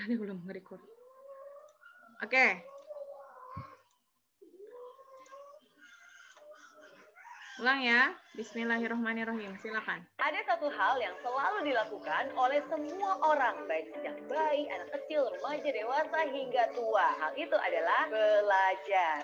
Kita nih belum nge-record. Oke. Ulang ya. Bismillahirrahmanirrahim. Silakan. Ada satu hal yang selalu dilakukan oleh semua orang, baik sejak bayi, anak kecil, remaja, dewasa, hingga tua. Hal itu adalah belajar.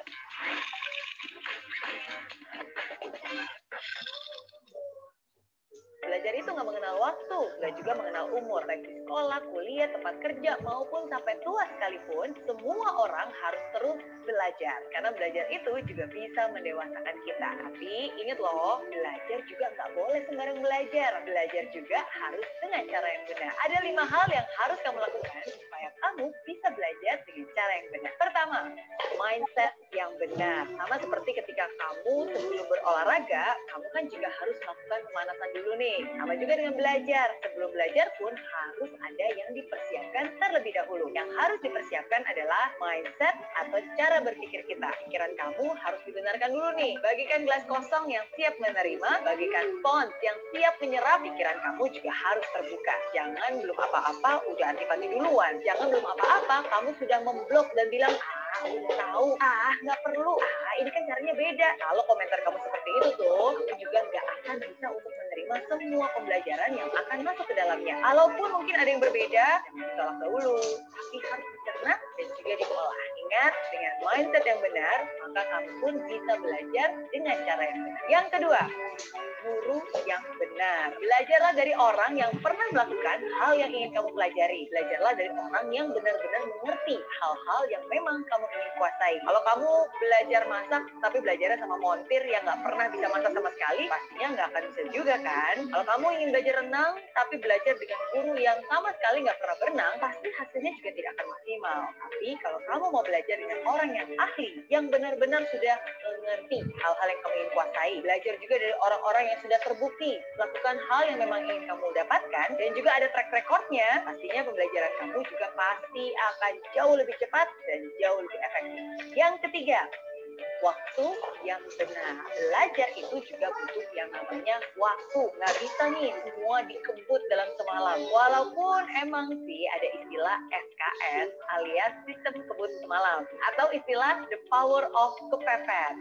Belajar itu nggak mengenal waktu, nggak juga mengenal umur. Baik di sekolah, kuliah, tempat kerja, maupun sampai tua sekalipun, semua orang harus terus belajar. Karena belajar itu juga bisa mendewasakan kita. Tapi ingat loh, belajar juga nggak boleh sembarang belajar. Belajar juga harus dengan cara yang benar. Ada 5 hal yang harus kamu lakukan supaya kamu bisa belajar dengan cara yang benar. Pertama, mindset yang benar. Sama seperti ketika kamu sebelum berolahraga, kamu kan juga harus melakukan pemanasan dulu nih. Sama juga dengan belajar. Sebelum belajar pun harus ada yang dipersiapkan terlebih dahulu. Yang harus dipersiapkan adalah mindset atau cara berpikir kita. Pikiran kamu harus dibenarkan dulu nih. Bagikan gelas kosong yang siap menerima, bagikan spons yang siap menyerap. Pikiran kamu juga harus terbuka. Jangan belum apa-apa udah antipati duluan. Jangan belum apa-apa kamu sudah memblok dan bilang, udah tahu, nggak perlu, ini kan caranya beda. Kalau komentar kamu seperti itu tuh, kamu juga nggak akan bisa untuk menerima semua pembelajaran yang akan masuk ke dalamnya. Kalaupun mungkin ada yang berbeda, jangan ditolak dahulu, tapi harus dicerna dan juga diolah. Ingat, dengan mindset yang benar, maka kamu pun bisa belajar dengan cara yang benar. Yang kedua, guru yang benar. Belajarlah dari orang yang pernah melakukan hal yang ingin kamu pelajari. Belajarlah dari orang yang benar-benar mengerti hal-hal yang memang kamu ingin kuasai. Kalau kamu belajar masak, tapi belajarnya sama montir yang nggak pernah bisa masak sama sekali, pastinya nggak akan bisa juga kan? Kalau kamu ingin belajar renang, tapi belajar dengan guru yang sama sekali nggak pernah berenang, pasti hasilnya juga tidak akan maksimal. Tapi kalau kamu mau belajar dengan orang yang ahli, yang benar-benar sudah mengerti hal-hal yang kamu ingin kuasai, belajar juga dari orang-orang yang sudah terbukti melakukan hal yang memang ingin kamu dapatkan, dan juga ada track recordnya, pastinya pembelajaran kamu juga pasti akan jauh lebih cepat dan jauh lebih efektif. Yang ketiga, waktu yang benar. Belajar itu juga butuh yang namanya waktu. Nggak bisa nih semua dikebut dalam semalam. Walaupun emang sih ada istilah SKS alias sistem kebut semalam. Atau istilah the power of kepepet.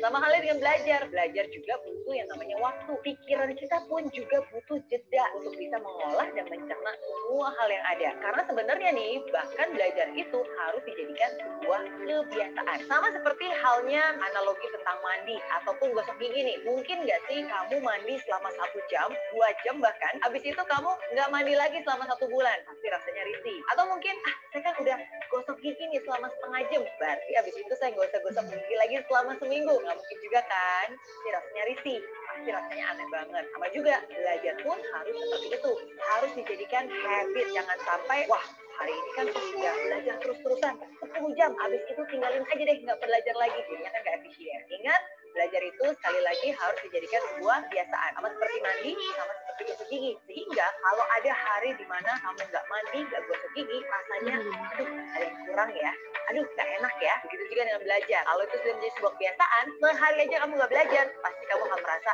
Sama halnya dengan belajar. Belajar juga butuh yang namanya waktu. Pikiran kita pun juga butuh jeda untuk bisa mengolah dan mencerna semua hal yang ada. Karena sebenarnya nih, bahkan belajar itu harus dijadikan sebuah kebiasaan. Sama seperti halnya analogi tentang mandi ataupun gosok gigi nih. Mungkin nggak sih kamu mandi selama 1 jam, 2 jam bahkan, habis itu kamu nggak mandi lagi selama 1 bulan, pasti rasanya risih. Atau mungkin, saya kan udah gosok gigi nih selama setengah jam, berarti habis itu saya nggak usah gosok gigi lagi selama seminggu. Nggak mungkin juga kan, pasti rasanya risih, pasti rasanya aneh banget. Sama juga, belajar pun harus seperti itu, harus dijadikan habit. Jangan sampai, wah, hari ini kan sudah belajar terus-terusan 10 jam, habis itu tinggalin aja deh, nggak belajar lagi. Jadinya kan nggak efisien. Ingat, belajar itu sekali lagi harus dijadikan sebuah kebiasaan. Sama seperti mandi, sama seperti gosok gigi. Sehingga kalau ada hari di mana kamu nggak mandi, nggak gosok gigi, rasanya, aduh, ada yang kurang ya. Aduh, nggak enak ya. Begitu juga dengan belajar. Kalau itu sudah menjadi sebuah kebiasaan, sehari aja kamu nggak belajar, pasti kamu akan merasa,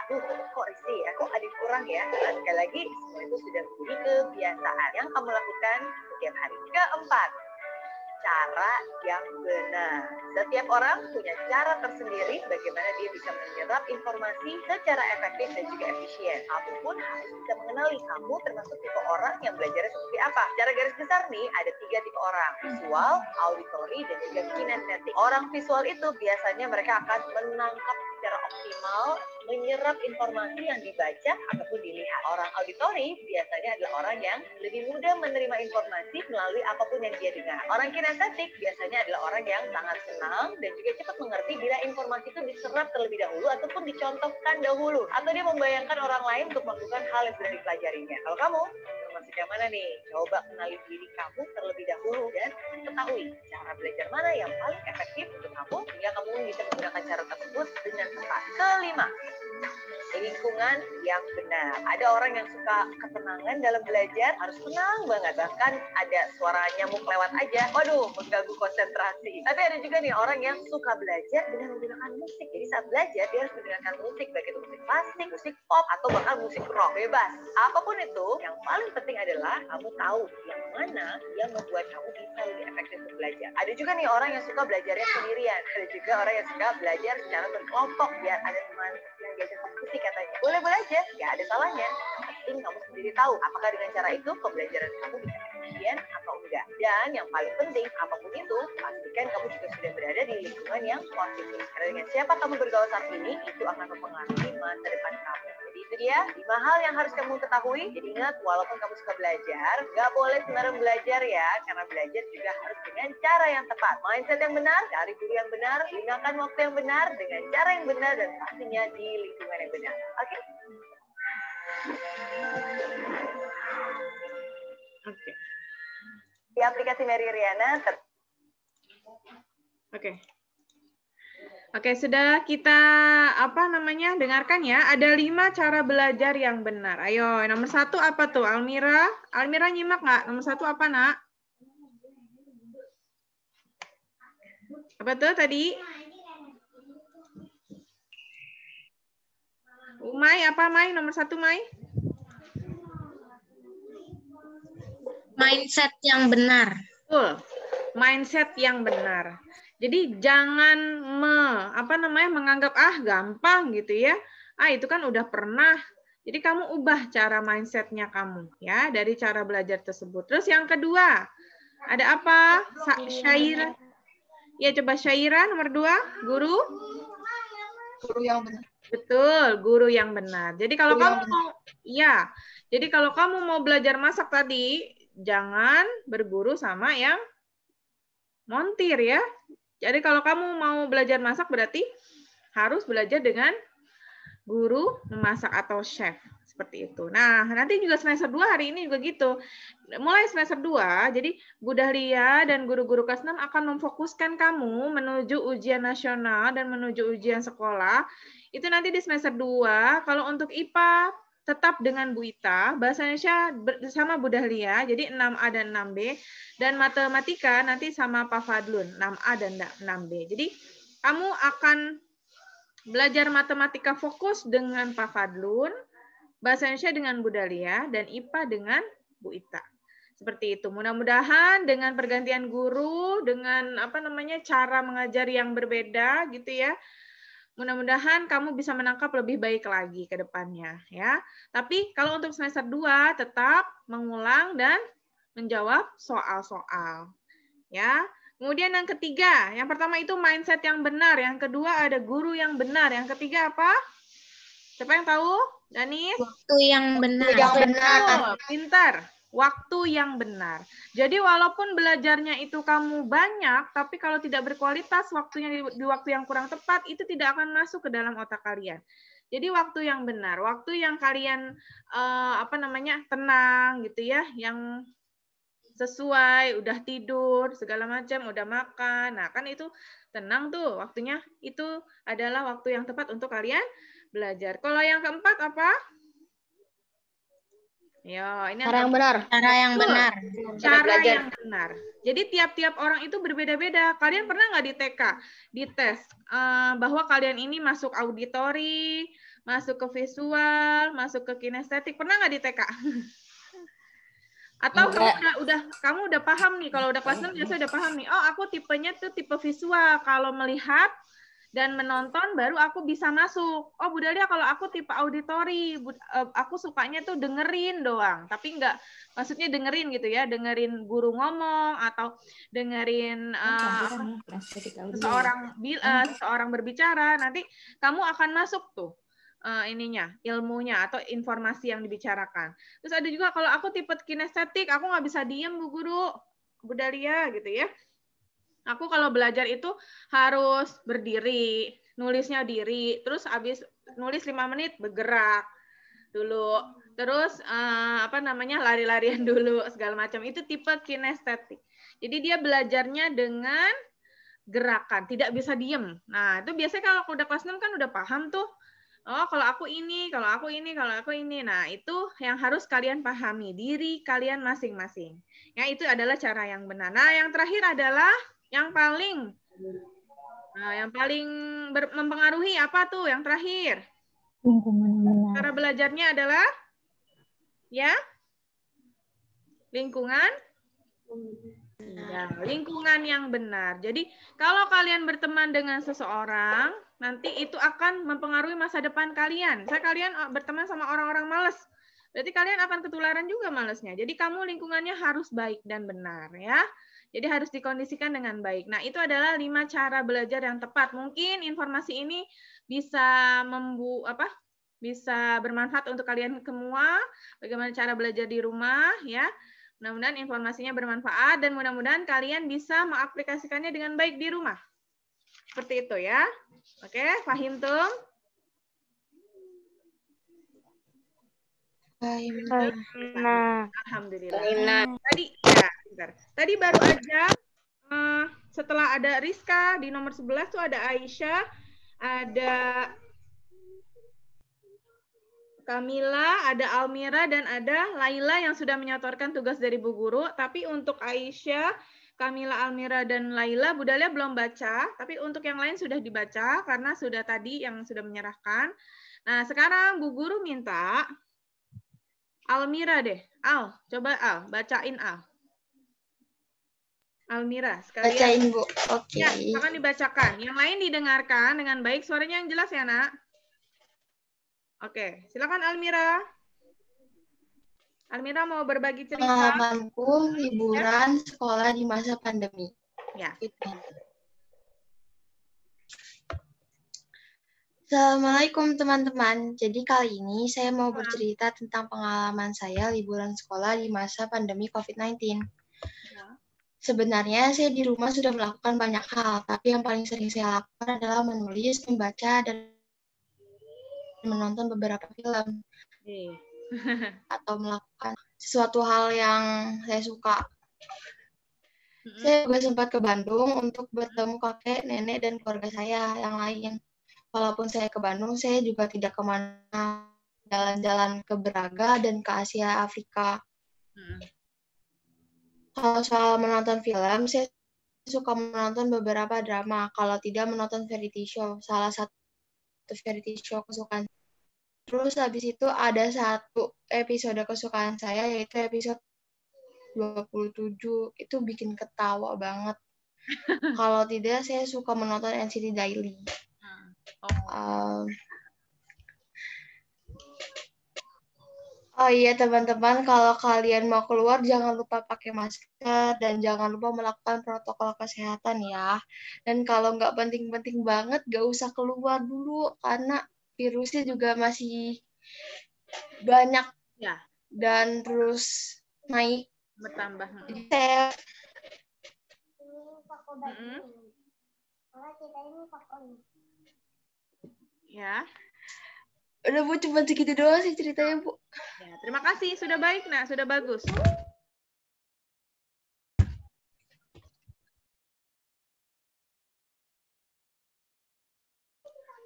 kok risih ya, kok ada yang kurang ya. Nah, sekali lagi, semua itu sudah menjadi kebiasaan yang kamu lakukan setiap hari. Keempat, cara yang benar. Setiap orang punya cara tersendiri bagaimana dia bisa menyerap informasi secara efektif dan juga efisien. Kamu pun harus bisa mengenali kamu termasuk tipe orang yang belajarnya seperti apa. Secara garis besar nih, ada 3 tipe orang. Visual, auditory, dan juga kinestetik. Orang visual itu biasanya mereka akan menangkap secara optimal, menyerap informasi yang dibaca ataupun dilihat. Orang auditory biasanya adalah orang yang lebih mudah menerima informasi melalui apapun yang dia dengar. Orang kinestetik biasanya adalah orang yang sangat senang dan juga cepat mengerti bila informasi itu diserap terlebih dahulu ataupun dicontohkan dahulu. Atau dia membayangkan orang lain untuk melakukan hal yang sudah dipelajarinya. Kalau kamu termasuk yang mana nih? Coba kenali diri kamu terlebih dahulu dan ketahui cara belajar mana yang paling efektif untuk kamu sehingga kamu bisa menggunakan cara tersebut dengan tepat. Kelima, lingkungan yang benar. Ada orang yang suka ketenangan dalam belajar, harus tenang banget. Bahkan ada suara nyamuk lewat aja, waduh, mengganggu konsentrasi. Tapi ada juga nih orang yang suka belajar dengan menggunakan musik. Jadi saat belajar, dia harus mendengarkan musik, baik itu musik klasik, musik pop, atau bahkan musik rock. Bebas. Apapun itu, yang paling penting adalah kamu tahu yang mana yang membuat kamu bisa lebih efektif untuk belajar. Ada juga nih orang yang suka belajarnya sendirian. Ada juga orang yang suka belajar secara berkelompok, biar ada teman yang diajak diskusi katanya. Boleh-boleh aja, nggak ada salahnya. Yang penting kamu sendiri tahu apakah dengan cara itu pembelajaran kamu bisa efisien atau enggak. Dan yang paling penting, apapun itu, pastikan kamu juga sudah berada di lingkungan yang positif. Karena dengan siapa kamu bergaul saat ini, itu akan mempengaruhi masa depan kamu. Jadi itu dia 5 hal yang harus kamu ketahui. Jadi ingat, walaupun kamu suka belajar, nggak boleh sembarang belajar ya, karena belajar juga harus dengan cara yang tepat. Mindset yang benar, cari guru yang benar, gunakan waktu yang benar, dengan cara yang benar, dan pastinya di lingkungan yang benar. Oke? Oke. Di aplikasi Mary Riana. Oke, sudah kita dengarkan ya. Ada 5 cara belajar yang benar. Ayo, nomor 1 apa tuh, Almira? Almira nyimak nggak? Nomor 1 apa, Nak? Apa tuh tadi? Mai, apa Mai? Nomor 1 Mai? Mindset yang benar. Betul. Mindset yang benar. Jadi jangan menganggap gampang gitu ya. Itu kan udah pernah. Jadi kamu ubah cara mindsetnya kamu ya dari cara belajar tersebut. Terus yang kedua, ada apa? Syaira. Ya coba Syaira nomor 2, guru. Guru yang benar. Betul, guru yang benar. Jadi kalau kamu mau belajar masak tadi, jangan berguru sama yang montir ya. Jadi kalau kamu mau belajar masak berarti harus belajar dengan guru memasak atau chef. Seperti itu. Nah, nanti juga semester 2 hari ini juga gitu. Mulai semester 2, jadi Bu Dahlia dan guru-guru kelas 6 akan memfokuskan kamu menuju ujian nasional dan menuju ujian sekolah. Itu nanti di semester 2. Kalau untuk IPA tetap dengan Bu Ita, bahasa Indonesia bersama Bu Dahlia, jadi 6A dan 6B. Dan matematika nanti sama Pak Fadlun, 6A dan 6B. Jadi kamu akan belajar matematika fokus dengan Pak Fadlun, bahasa Indonesia dengan Bu Dahlia, dan IPA dengan Bu Ita. Seperti itu. Mudah-mudahan dengan pergantian guru, dengan cara mengajar yang berbeda gitu ya. Mudah-mudahan kamu bisa menangkap lebih baik lagi ke depannya ya. Tapi kalau untuk semester 2 tetap mengulang dan menjawab soal-soal. Ya. Kemudian yang ketiga, yang pertama itu mindset yang benar, yang kedua ada guru yang benar, yang ketiga apa? Siapa yang tahu? Danis? Waktu yang benar. Pintar. Waktu yang benar. Jadi walaupun belajarnya itu kamu banyak, tapi kalau tidak berkualitas, waktunya di waktu yang kurang tepat, itu tidak akan masuk ke dalam otak kalian. Jadi waktu yang benar, waktu yang kalian tenang gitu ya, yang sesuai, udah tidur, segala macam, udah makan. Nah, kan itu tenang tuh waktunya, itu adalah waktu yang tepat untuk kalian belajar. Kalau yang keempat apa? Ini cara yang benar. Cara yang benar. Cara yang benar. Jadi tiap-tiap orang itu berbeda-beda. Kalian pernah nggak di TK dites bahwa kalian ini masuk auditori, masuk ke visual, masuk ke kinestetik? Pernah nggak di TK? Atau kamu udah paham nih, kalau udah kelas 6 biasa udah paham nih. Oh, aku tipenya tuh tipe visual. Kalau melihat dan menonton baru aku bisa masuk. Oh, Bu Dahlia, kalau aku tipe auditori, aku sukanya tuh dengerin doang. Tapi enggak, maksudnya dengerin gitu ya, dengerin guru ngomong atau dengerin seseorang berbicara. Nanti kamu akan masuk tuh ilmunya atau informasi yang dibicarakan. Terus ada juga kalau aku tipe kinestetik, aku nggak bisa diem Bu Guru, Bu Dahlia gitu ya. Aku kalau belajar itu harus berdiri, nulisnya diri, terus habis nulis 5 menit bergerak dulu, terus lari-larian dulu segala macam. Itu tipe kinestetik. Jadi dia belajarnya dengan gerakan, tidak bisa diem. Nah, itu biasanya kalau udah kelas 6 kan udah paham tuh Oh, kalau aku ini, kalau aku ini, kalau aku ini. Nah, itu yang harus kalian pahami, diri kalian masing-masing. Ya, itu adalah cara yang benar. Nah, yang terakhir adalah yang paling mempengaruhi apa tuh yang terakhir? Lingkungan yang benar. Cara belajarnya adalah ya lingkungan. Ya, lingkungan yang benar. Jadi, kalau kalian berteman dengan seseorang, nanti itu akan mempengaruhi masa depan kalian. Saya kalian berteman sama orang-orang malas, berarti kalian akan ketularan juga malasnya. Jadi, kamu lingkungannya harus baik dan benar ya. Jadi harus dikondisikan dengan baik. Nah, itu adalah 5 cara belajar yang tepat. Mungkin informasi ini bisa bisa bermanfaat untuk kalian semua. Bagaimana cara belajar di rumah ya. Mudah-mudahan informasinya bermanfaat dan mudah-mudahan kalian bisa mengaplikasikannya dengan baik di rumah. Seperti itu ya. Oke, paham tuh? Nah, Alhamdulillah. Tadi baru aja setelah ada Rizka di nomor 11 tuh ada Aisyah, ada Kamila, ada Almira, dan ada Laila yang sudah menyetorkan tugas dari Bu Guru. Tapi untuk Aisyah, Kamila, Almira, dan Laila, Bu Dalia belum baca. Tapi untuk yang lain sudah dibaca karena sudah tadi yang sudah menyerahkan. Nah, sekarang Bu Guru minta Almira deh. Al, coba Al, bacain Al. Almira, sekalian. bacain Bu. Oke. Ya, akan dibacakan. Yang lain didengarkan dengan baik. Suaranya yang jelas ya, Nak? Oke, silakan Almira. Almira mau berbagi cerita. Pengalamanku liburan sekolah di masa pandemi. Ya. Assalamualaikum teman-teman. Jadi kali ini saya mau bercerita tentang pengalaman saya liburan sekolah di masa pandemi COVID-19. Sebenarnya saya di rumah sudah melakukan banyak hal, tapi yang paling sering saya lakukan adalah menulis, membaca, dan menonton beberapa film. Atau melakukan sesuatu hal yang saya suka. Saya juga sempat ke Bandung untuk bertemu kakek, nenek, dan keluarga saya yang lain. Walaupun saya ke Bandung, saya juga tidak kemana, jalan-jalan ke Braga dan ke Asia Afrika. Kalau soal menonton film, saya suka menonton beberapa drama. Kalau tidak menonton variety show, salah satu variety show kesukaan. Terus habis itu ada satu episode kesukaan saya, yaitu episode 27. Itu bikin ketawa banget. Kalau tidak, saya suka menonton NCT Daily. Oh iya teman-teman, kalau kalian mau keluar jangan lupa pakai masker dan jangan lupa melakukan protokol kesehatan ya. Dan kalau nggak penting-penting banget, nggak usah keluar dulu karena virusnya juga masih banyak ya. Dan terus naik. Bertambah. Jadi saya Ya. Udah Bu, cuma segitu doang sih ceritanya Bu. Ya, terima kasih, sudah baik, nah sudah bagus.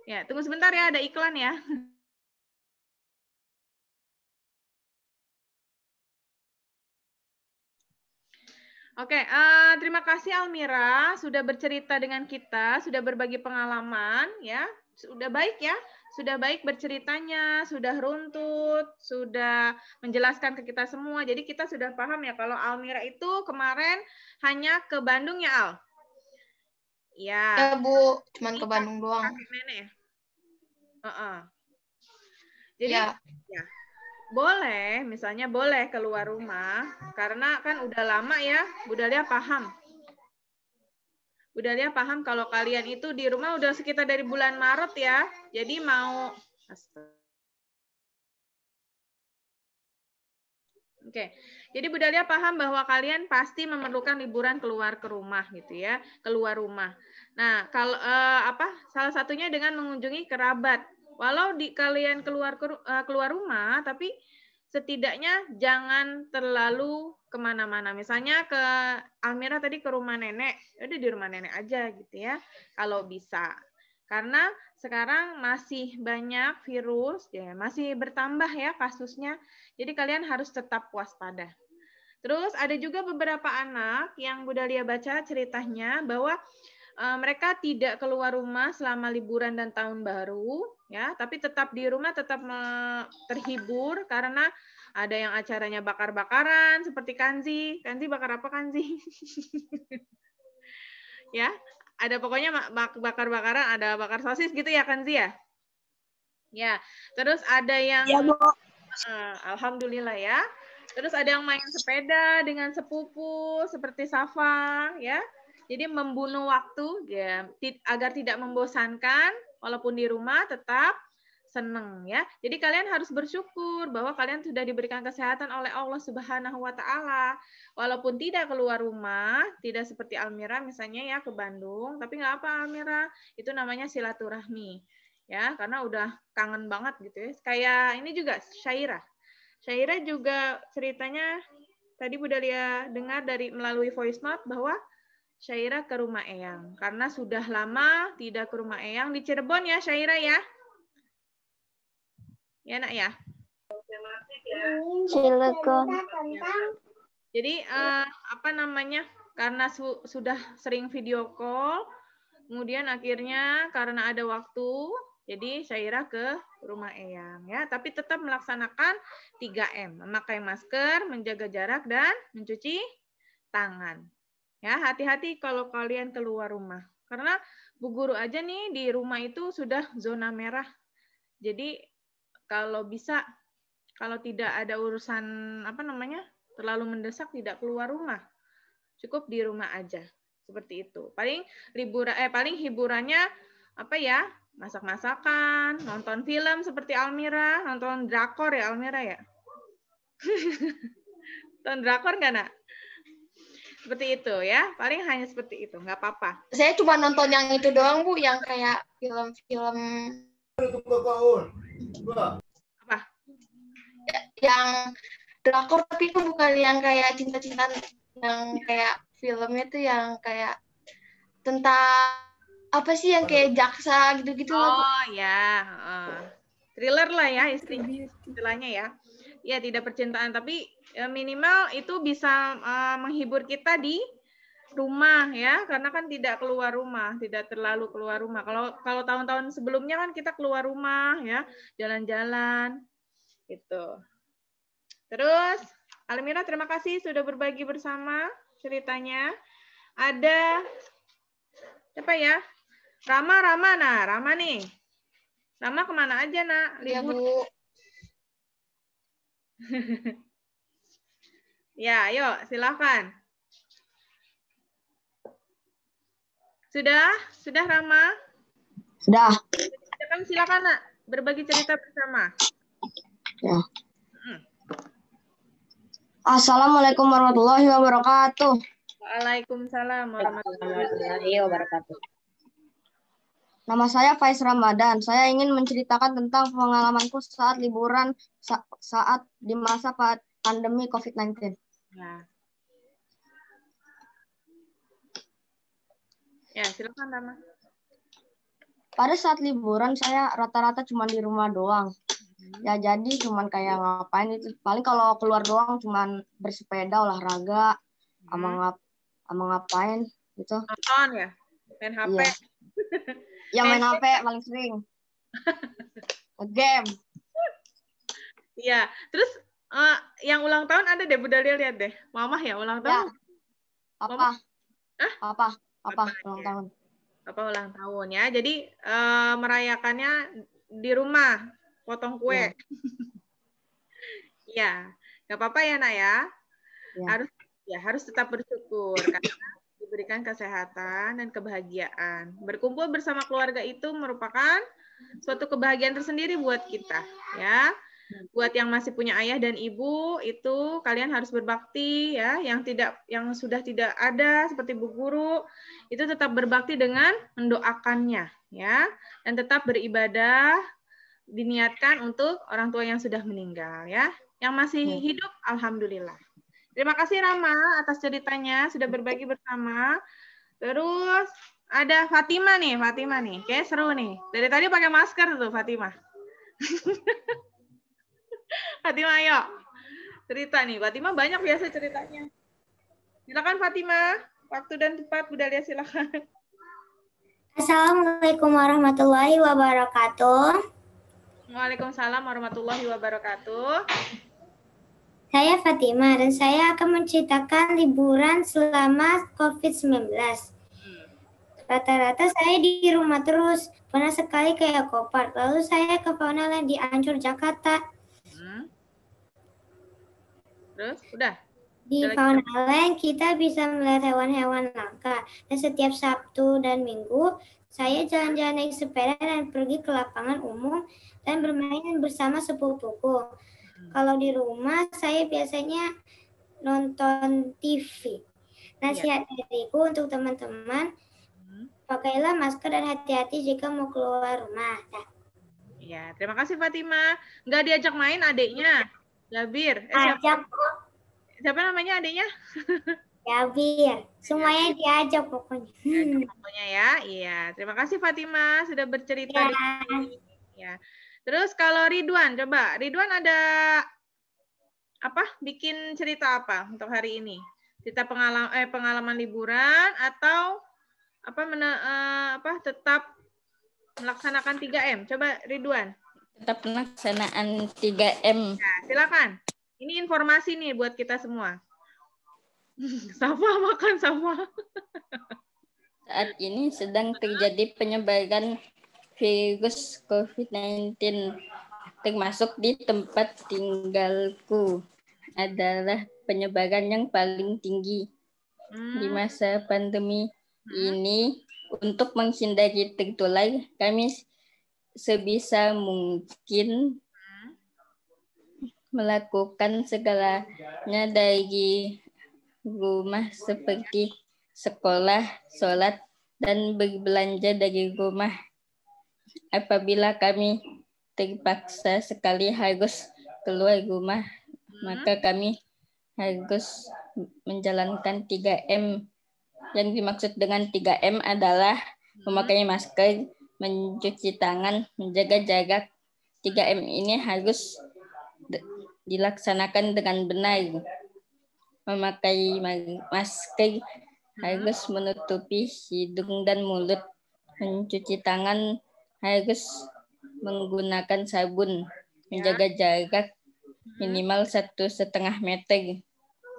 Ya, tunggu sebentar ya, ada iklan ya. Oke, terima kasih Almira sudah bercerita dengan kita, sudah berbagi pengalaman ya. Sudah baik ya. Sudah baik berceritanya, sudah runtut, sudah menjelaskan ke kita semua. Jadi kita sudah paham ya kalau Almira itu kemarin hanya ke Bandung ya, Al? Ya. Ya, Bu. Cuman ke Bandung doang. Kakek nenek. Jadi ya. Boleh, misalnya boleh keluar rumah, karena kan udah lama ya, Bu Dalia paham. Bu Dalia paham kalau kalian itu di rumah udah sekitar dari bulan Maret ya, jadi mau... Oke, jadi Bu Dalia paham bahwa kalian pasti memerlukan liburan keluar ke rumah gitu ya, keluar rumah. Nah, kalau salah satunya dengan mengunjungi kerabat. Walau kalian keluar rumah, tapi setidaknya jangan terlalu kemana-mana. Misalnya ke Almira tadi ke rumah nenek, udah di rumah nenek aja gitu ya, kalau bisa. Karena sekarang masih banyak virus, ya, masih bertambah ya kasusnya. Jadi kalian harus tetap waspada. Terus ada juga beberapa anak yang Bu Dahlia baca ceritanya bahwa mereka tidak keluar rumah selama liburan dan tahun baru, ya, tapi tetap di rumah, tetap terhibur karena ada yang acaranya bakar-bakaran seperti Kanzi. Kanzi bakar apa Kanzi? Ya, ada pokoknya bakar-bakaran, ada bakar sosis gitu ya Kanzi ya. Ya, terus ada yang ya, alhamdulillah ya. Terus ada yang main sepeda dengan sepupu seperti Safa, ya. Jadi membunuh waktu ya agar tidak membosankan, walaupun di rumah tetap seneng ya. Jadi kalian harus bersyukur bahwa kalian sudah diberikan kesehatan oleh Allah Subhanahu wa taala. Walaupun tidak keluar rumah, tidak seperti Almira misalnya ya ke Bandung, tapi nggak apa Almira, itu namanya silaturahmi. Ya, karena udah kangen banget gitu ya. Kayak ini juga Syaira. Syaira juga ceritanya tadi Bu Dahlia dengar dari melalui voice note bahwa Syaira ke rumah Eyang karena sudah lama tidak ke rumah Eyang di Cirebon ya Syaira ya. Ya Nak ya. Silakan. Jadi apa namanya? Karena sudah sering video call, kemudian akhirnya karena ada waktu, jadi Syaira ke rumah Eyang ya, tapi tetap melaksanakan 3M, memakai masker, menjaga jarak dan mencuci tangan. Ya, hati-hati kalau kalian keluar rumah. Karena Bu Guru aja nih di rumah itu sudah zona merah. Jadi kalau bisa, kalau tidak ada urusan apa namanya terlalu mendesak, tidak keluar rumah, cukup di rumah aja. Seperti itu. Paling hiburannya apa ya? Masak-masakan, nonton film seperti Almira, nonton drakor ya Almira ya. Nonton drakor nggak Nak? Seperti itu ya, paling hanya seperti itu, nggak apa-apa. Saya cuma nonton yang itu doang Bu, yang kayak film-film. Apa? Yang drakor tapi itu bukan yang kayak cinta-cintaan, yang kayak filmnya tuh yang kayak tentang apa sih yang kayak jaksa gitu-gitu. Oh ya, thriller lah ya istilahnya ya. Ya tidak percintaan tapi minimal itu bisa menghibur kita di rumah ya, karena kan tidak keluar rumah, tidak terlalu keluar rumah. Kalau tahun-tahun sebelumnya kan kita keluar rumah ya, jalan-jalan gitu. Terus Almira terima kasih sudah berbagi bersama ceritanya. Ada apa ya? Rama nih. Rama kemana aja, Nak? Libur. Ya, Bu. Ya, ayo, silakan. Sudah Rama? Sudah. Silakan, Nak, berbagi cerita bersama. Ya. Assalamualaikum warahmatullahi wabarakatuh. Waalaikumsalam warahmatullahi wabarakatuh. Nama saya Faiz Ramadan. Saya ingin menceritakan tentang pengalamanku saat liburan saat di masa pandemi COVID-19. Ya, silakan Rama. Pada saat liburan saya rata-rata cuma di rumah doang. Ya jadi cuman kayak ngapain itu. Paling kalau keluar doang cuman bersepeda, olahraga, sama ngapain gitu. Nonton ya? Main HP? Iya. Ya main HP paling sering. Game. Iya. Terus yang ulang tahun ada deh, Bu Dahlia lihat deh. Mamah ya ulang tahun? Ya. Apa ulang tahun? Apa ulang tahun ya? Jadi merayakannya di rumah, potong kue. Ya, nggak apa-apa ya Nak ya. Harus tetap bersyukur karena diberikan kesehatan dan kebahagiaan. Berkumpul bersama keluarga itu merupakan suatu kebahagiaan tersendiri buat kita, ya. Buat yang masih punya ayah dan ibu itu kalian harus berbakti ya, yang sudah tidak ada seperti Bu Guru itu tetap berbakti dengan mendoakannya ya, dan tetap beribadah diniatkan untuk orang tua yang sudah meninggal ya. Yang masih hidup alhamdulillah. Terima kasih Rama atas ceritanya sudah berbagi bersama. Terus Ada Fatima nih. Kayak seru nih. Dari tadi pakai masker tuh Fatima. Fatima, ayo. Cerita nih. Fatima banyak biasa ceritanya. Silakan Fatima. Waktu dan tempat, Bunda Lia silakan. Assalamualaikum warahmatullahi wabarakatuh. Waalaikumsalam warahmatullahi wabarakatuh. Saya Fatima dan saya akan menceritakan liburan selama COVID-19. Rata-rata saya di rumah terus. Pernah sekali ke Ecopark, lalu saya ke Fauna Land di Ancol, Jakarta. Terus, udah? Di Fauna Land kita bisa melihat hewan-hewan langka. Dan setiap Sabtu dan Minggu, saya jalan-jalan naik sepeda dan pergi ke lapangan umum dan bermain bersama sepupuku. Kalau di rumah, saya biasanya nonton TV. Nasihat dariku untuk teman-teman, pakailah masker dan hati-hati jika mau keluar rumah. Ya, terima kasih Fatima. Nggak diajak main adiknya? Jabir. Ajak kok. Siapa namanya adiknya? Jabir. Semuanya diajak pokoknya. Pokoknya ya. Iya. Terima kasih Fatima sudah bercerita di sini. Ya. Terus kalau Ridwan, coba Ridwan ada apa? Bikin cerita apa untuk hari ini? Cerita pengalaman liburan atau apa tetap melaksanakan 3M? Coba Ridwan. Tetap pelaksanaan 3M. Nah, silakan. Ini informasi nih buat kita semua. Sama makan sama. Saat ini sedang terjadi penyebaran virus COVID-19, termasuk di tempat tinggalku. Adalah penyebaran yang paling tinggi di masa pandemi ini. Untuk menghindari tertular, kami sebisa mungkin melakukan segalanya dari rumah seperti sekolah, sholat, dan berbelanja dari rumah. Apabila kami terpaksa sekali harus keluar rumah, maka kami harus menjalankan 3M. Yang dimaksud dengan 3M adalah memakai masker, mencuci tangan, menjaga jarak. 3M ini harus dilaksanakan dengan benar. Memakai masker harus menutupi hidung dan mulut. Mencuci tangan harus menggunakan sabun. Menjaga jarak minimal 1,5 meter.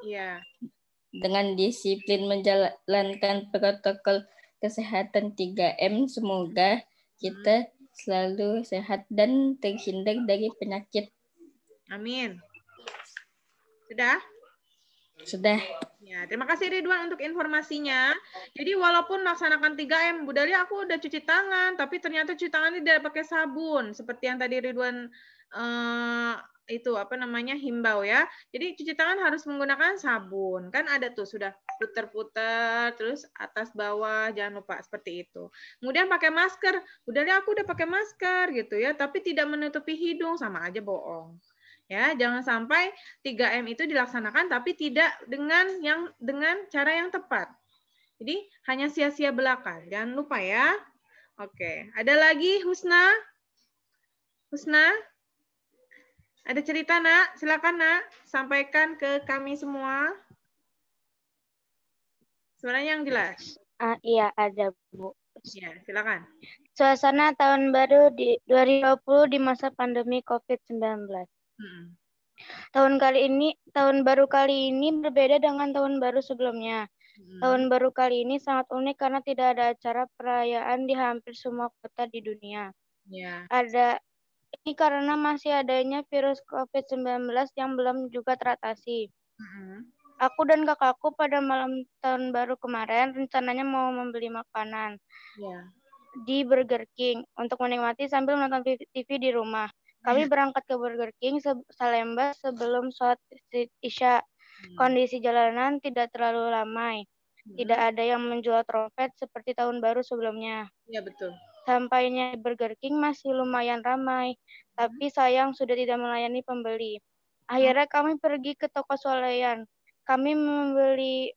Iya. Dengan disiplin menjalankan protokol kesehatan 3M, semoga kita selalu sehat dan terhindar dari penyakit. Amin. Sudah? Sudah. Ya, terima kasih Ridwan untuk informasinya. Jadi walaupun melaksanakan 3M, Bu Dalia aku udah cuci tangan, tapi ternyata cuci tangan tidak pakai sabun, seperti yang tadi Ridwan itu himbau ya. Jadi cuci tangan harus menggunakan sabun. Kan ada tuh sudah putar-putar, terus atas bawah, jangan lupa seperti itu. Kemudian pakai masker. Bu Dalia aku udah pakai masker gitu ya, tapi tidak menutupi hidung, sama aja bohong. Ya, jangan sampai 3M itu dilaksanakan tapi tidak dengan cara yang tepat. Jadi hanya sia-sia belaka. Jangan lupa ya. Oke, ada lagi Husna? Husna? Ada cerita, Nak? Silakan, Nak. Sampaikan ke kami semua. Suaranya yang jelas. Iya, ada, Bu. Ya, silakan. Suasana tahun baru di 2020 di masa pandemi COVID-19. Tahun baru kali ini berbeda dengan tahun baru sebelumnya. Tahun baru kali ini sangat unik karena tidak ada acara perayaan di hampir semua kota di dunia. Ini karena masih adanya virus COVID-19 yang belum juga teratasi. Aku dan kakakku pada malam tahun baru kemarin rencananya mau membeli makanan di Burger King untuk menikmati sambil menonton TV di rumah. Kami berangkat ke Burger King Salemba sebelum sholat Isya. Kondisi jalanan tidak terlalu ramai. Tidak ada yang menjual trompet seperti tahun baru sebelumnya. Iya, betul. Sampainya Burger King masih lumayan ramai, tapi sayang sudah tidak melayani pembeli. Akhirnya kami pergi ke toko swalayan. Kami membeli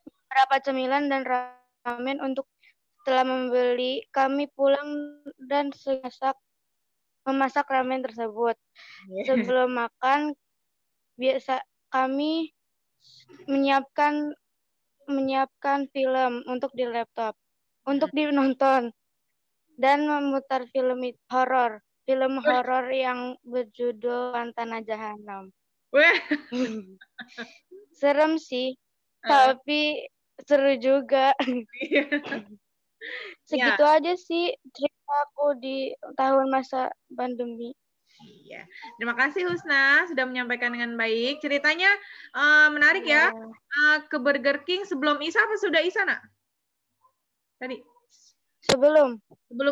beberapa cemilan dan ramen untuk Setelah membeli, kami pulang dan memasak ramen tersebut. Sebelum makan, biasa kami menyiapkan film untuk di laptop untuk dinonton dan memutar film horor yang berjudul Tanah Jahanam. Serem sih, tapi seru juga. Segitu aja sih cerita aku di tahun masa pandemi. Iya. Terima kasih Husna sudah menyampaikan dengan baik. Ceritanya menarik ya. Ke Burger King sebelum Isya apa sudah Isya, Nak? Tadi. Sebelum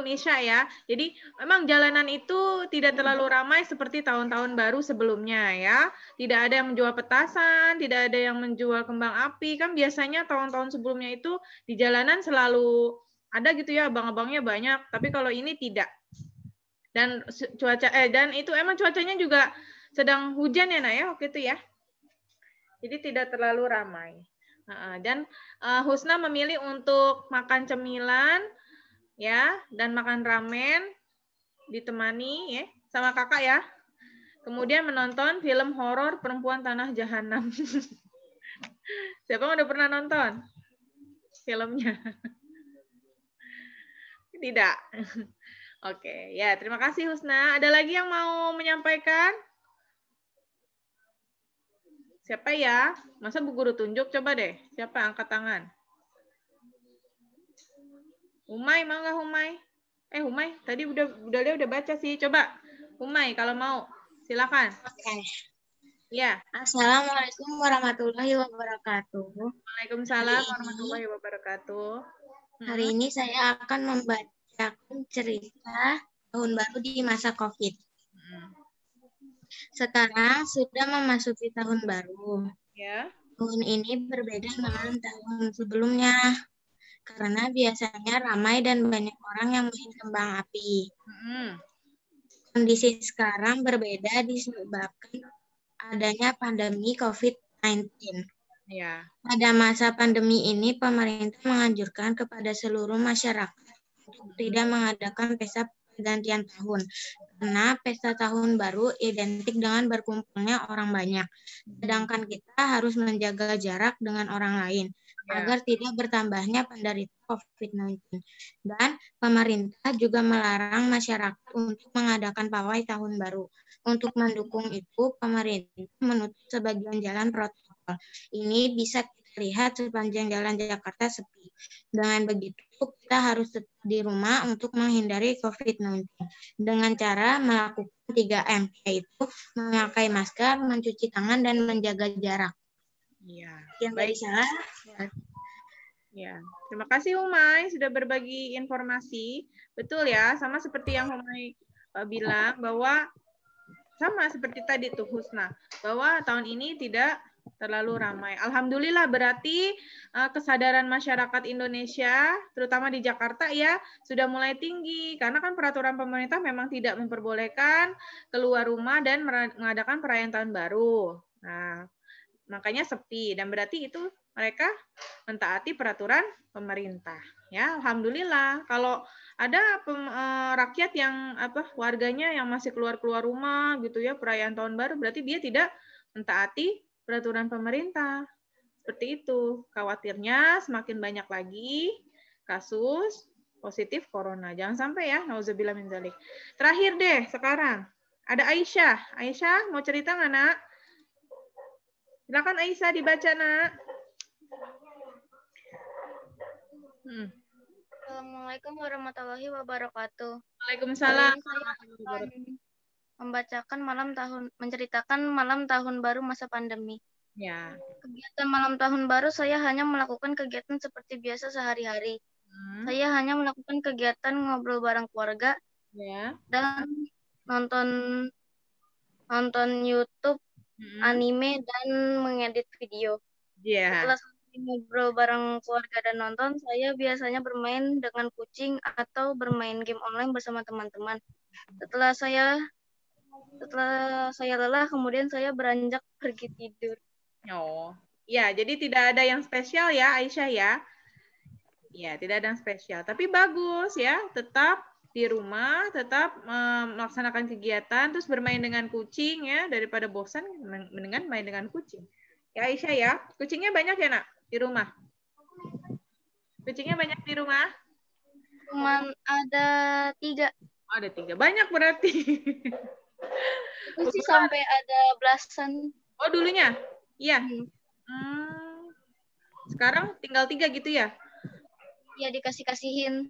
Isya ya. Jadi memang jalanan itu tidak terlalu ramai seperti tahun-tahun baru sebelumnya ya. Tidak ada yang menjual petasan, tidak ada yang menjual kembang api. Kan biasanya tahun-tahun sebelumnya itu di jalanan selalu ada gitu ya, abang-abangnya banyak. Tapi kalau ini tidak. Dan dan itu emang cuacanya juga sedang hujan ya, Nak ya, waktu itu ya. Jadi tidak terlalu ramai. Dan Husna memilih untuk makan cemilan ya, dan makan ramen ditemani ya sama kakak ya. Kemudian menonton film horor Perempuan Tanah Jahanam. Siapa yang udah pernah nonton filmnya? Tidak. Oke, ya terima kasih Husna. Ada lagi yang mau menyampaikan? Siapa ya? Masa Bu Guru tunjuk? Coba deh. Siapa angkat tangan? Humay, mau nggak Humay? Humay, tadi udah baca sih. Coba, Humay kalau mau, silakan. Oke. Ya. Assalamualaikum warahmatullahi wabarakatuh. Waalaikumsalam warahmatullahi wabarakatuh. Hari ini saya akan membacakan cerita tahun baru di masa COVID. Sekarang sudah memasuki tahun baru. Ya. Tahun ini berbeda dengan tahun sebelumnya. Karena biasanya ramai dan banyak orang yang main kembang api. Kondisi sekarang berbeda disebabkan adanya pandemi COVID-19. Ya. Pada masa pandemi ini, pemerintah menganjurkan kepada seluruh masyarakat untuk tidak mengadakan pesta pergantian tahun. Karena pesta tahun baru identik dengan berkumpulnya orang banyak. Sedangkan kita harus menjaga jarak dengan orang lain agar tidak bertambahnya penderita COVID-19. Dan pemerintah juga melarang masyarakat untuk mengadakan pawai tahun baru. Untuk mendukung itu, pemerintah menutup sebagian jalan protokol. Ini bisa kita lihat sepanjang jalan Jakarta sepi. Dengan begitu, kita harus tetap di rumah untuk menghindari COVID-19 dengan cara melakukan 3M, yaitu memakai masker, mencuci tangan, dan menjaga jarak. Iya. Yang baik salah. Ya, terima kasih Humay sudah berbagi informasi. Betul ya, sama seperti yang Humay bilang bahwa sama seperti tadi tuh Husna, bahwa tahun ini tidak terlalu ramai. Alhamdulillah berarti kesadaran masyarakat Indonesia, terutama di Jakarta ya, sudah mulai tinggi. Karena kan peraturan pemerintah memang tidak memperbolehkan keluar rumah dan mengadakan perayaan tahun baru. Nah, makanya sepi. Dan berarti itu mereka mentaati peraturan pemerintah. Ya, alhamdulillah. Kalau ada rakyat yang warganya yang masih keluar rumah gitu ya perayaan tahun baru, berarti dia tidak mentaati peraturan pemerintah. Seperti itu. Khawatirnya semakin banyak lagi kasus positif corona. Jangan sampai ya, nauzubillah min dzalik. Terakhir deh sekarang. Ada Aisyah. Aisyah mau cerita nggak, Nak? Silakan Aisyah dibaca, Nak. Assalamualaikum warahmatullahi wabarakatuh. Waalaikumsalam. Menceritakan malam tahun baru masa pandemi. Ya. Kegiatan malam tahun baru saya hanya melakukan kegiatan seperti biasa sehari-hari. Saya hanya melakukan kegiatan ngobrol bareng keluarga. Ya. Dan nonton YouTube, anime, dan mengedit video. Setelah ngobrol bareng keluarga dan nonton, saya biasanya bermain dengan kucing atau bermain game online bersama teman-teman. Setelah saya lelah, kemudian saya beranjak pergi tidur. Oh, ya, jadi tidak ada yang spesial ya, Aisyah ya. Ya, tidak ada yang spesial. Tapi bagus ya, tetap di rumah, tetap melaksanakan kegiatan, terus bermain dengan kucing ya, daripada bosan, mendingan main dengan kucing. Ya Aisyah ya, kucingnya banyak ya nak di rumah? Kucingnya banyak di rumah? Cuman ada 3. Oh, ada 3, banyak berarti. Itu sih sampai ada belasan. Oh dulunya? Iya. Sekarang tinggal 3 gitu ya? Ya dikasih-kasihin.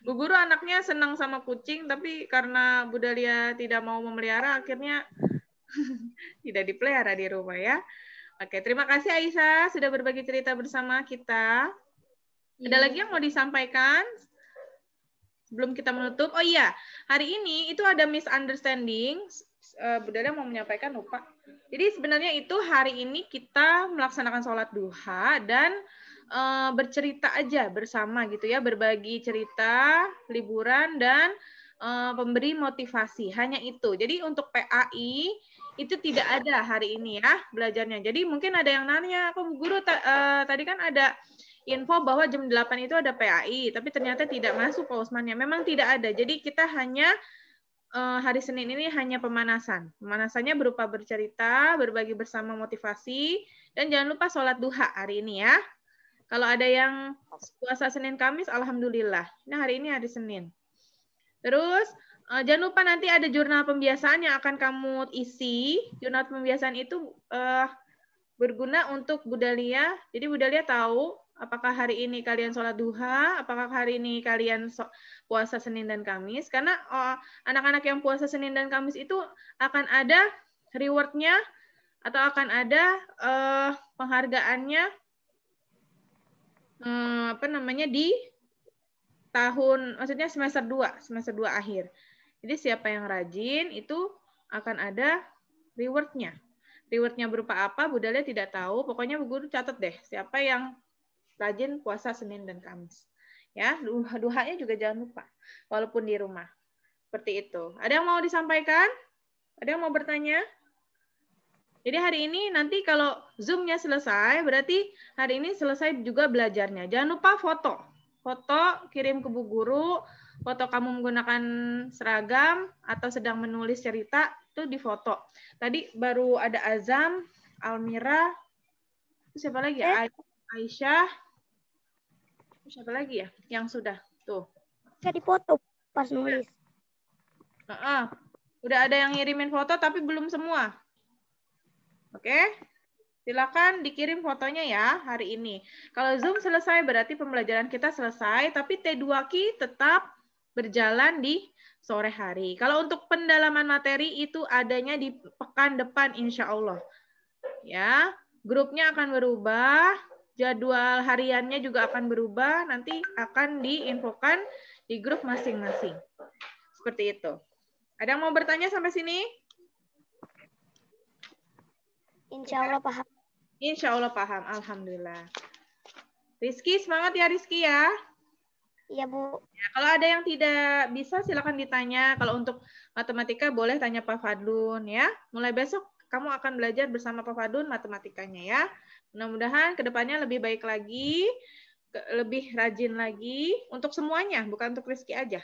Bu Guru anaknya senang sama kucing, tapi karena Bu Dalia tidak mau memelihara, akhirnya tidak dipelihara di rumah ya. Oke, terima kasih Aisyah sudah berbagi cerita bersama kita. Ada lagi yang mau disampaikan sebelum kita menutup? Oh iya, hari ini itu ada misunderstanding. Bu Dalia mau menyampaikan, lupa. Jadi sebenarnya itu hari ini kita melaksanakan sholat duha dan bercerita aja bersama gitu ya, berbagi cerita, liburan, dan pemberi motivasi. Hanya itu. Jadi untuk PAI itu tidak ada hari ini ya belajarnya. Jadi mungkin ada yang nanya, kok Bu Guru tadi kan ada info bahwa jam 8 itu ada PAI, tapi ternyata tidak masuk Pak Usmannya. Memang tidak ada. Jadi kita hanya hari Senin ini hanya pemanasan. Pemanasannya berupa bercerita, berbagi bersama motivasi, dan jangan lupa sholat duha hari ini ya. Kalau ada yang puasa Senin Kamis, alhamdulillah. Nah, hari ini hari Senin. Terus, jangan lupa nanti ada jurnal pembiasaan yang akan kamu isi. Jurnal pembiasaan itu berguna untuk Bu Dalia. Jadi Bu Dalia tahu apakah hari ini kalian sholat duha, apakah hari ini kalian puasa Senin dan Kamis. Karena anak-anak yang puasa Senin dan Kamis itu akan ada reward-nya atau akan ada penghargaannya di tahun, maksudnya semester 2 akhir. Jadi siapa yang rajin itu akan ada reward-nya. Reward-nya berupa apa? Bu Dalia tidak tahu. Pokoknya Bu Guru catat deh siapa yang rajin puasa Senin dan Kamis. Ya, duhanya juga jangan lupa walaupun di rumah. Seperti itu. Ada yang mau disampaikan? Ada yang mau bertanya? Jadi hari ini nanti kalau Zoom-nya selesai, berarti hari ini selesai juga belajarnya. Jangan lupa foto. Foto kirim ke Bu Guru, foto kamu menggunakan seragam atau sedang menulis cerita, itu difoto. Tadi baru ada Azam, Almira, siapa lagi ya? Aisyah, siapa lagi ya yang sudah? Tuh. Bisa dipoto pas nulis. Udah ada yang ngirimin foto tapi belum semua. Oke, silakan dikirim fotonya ya hari ini. Kalau Zoom selesai berarti pembelajaran kita selesai, tapi T2Q tetap berjalan di sore hari. Kalau untuk pendalaman materi itu adanya di pekan depan insya Allah. Ya, grupnya akan berubah, jadwal hariannya juga akan berubah, nanti akan diinfokan di grup masing-masing. Seperti itu. Ada yang mau bertanya sampai sini? Insya Allah paham. Insya Allah paham. Alhamdulillah. Rizky, semangat ya Rizky ya. Iya Bu. Ya, kalau ada yang tidak bisa silakan ditanya. Kalau untuk matematika boleh tanya Pak Fadlun ya. Mulai besok kamu akan belajar bersama Pak Fadlun matematikanya ya. Mudah-mudahan kedepannya lebih baik lagi, lebih rajin lagi untuk semuanya, bukan untuk Rizky aja.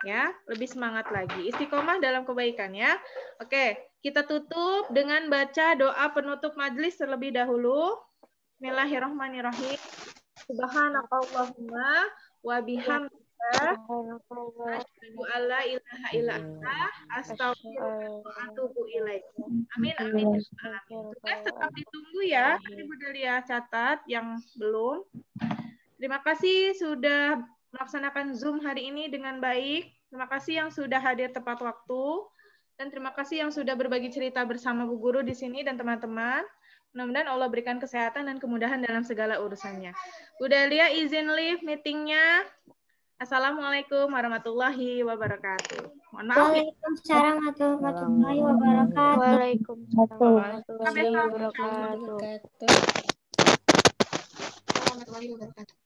Ya, lebih semangat lagi. Istiqomah dalam kebaikan ya. Oke, kita tutup dengan baca doa penutup majelis terlebih dahulu. Bismillahirrahmanirrahim. Subhanakallahumma wa bihamdika asyhadu an la ilaha illa anta astaghfiruka wa atubu ilaik. Amin amin. Tugas tetap ditunggu ya. Nanti Bu Dalia catat yang belum. Terima kasih sudah melaksanakan Zoom hari ini dengan baik. Terima kasih yang sudah hadir tepat waktu. Dan terima kasih yang sudah berbagi cerita bersama Bu Guru di sini dan teman-teman. Mudah-mudahan Allah berikan kesehatan dan kemudahan dalam segala urusannya. Bu Dalia izin leave meetingnya. Assalamualaikum warahmatullahi wabarakatuh. Mohon maaf. Waalaikumsalam warahmatullahi wabarakatuh. Waalaikumsalam warahmatullahi wabarakatuh. Warahmatullahi wabarakatuh.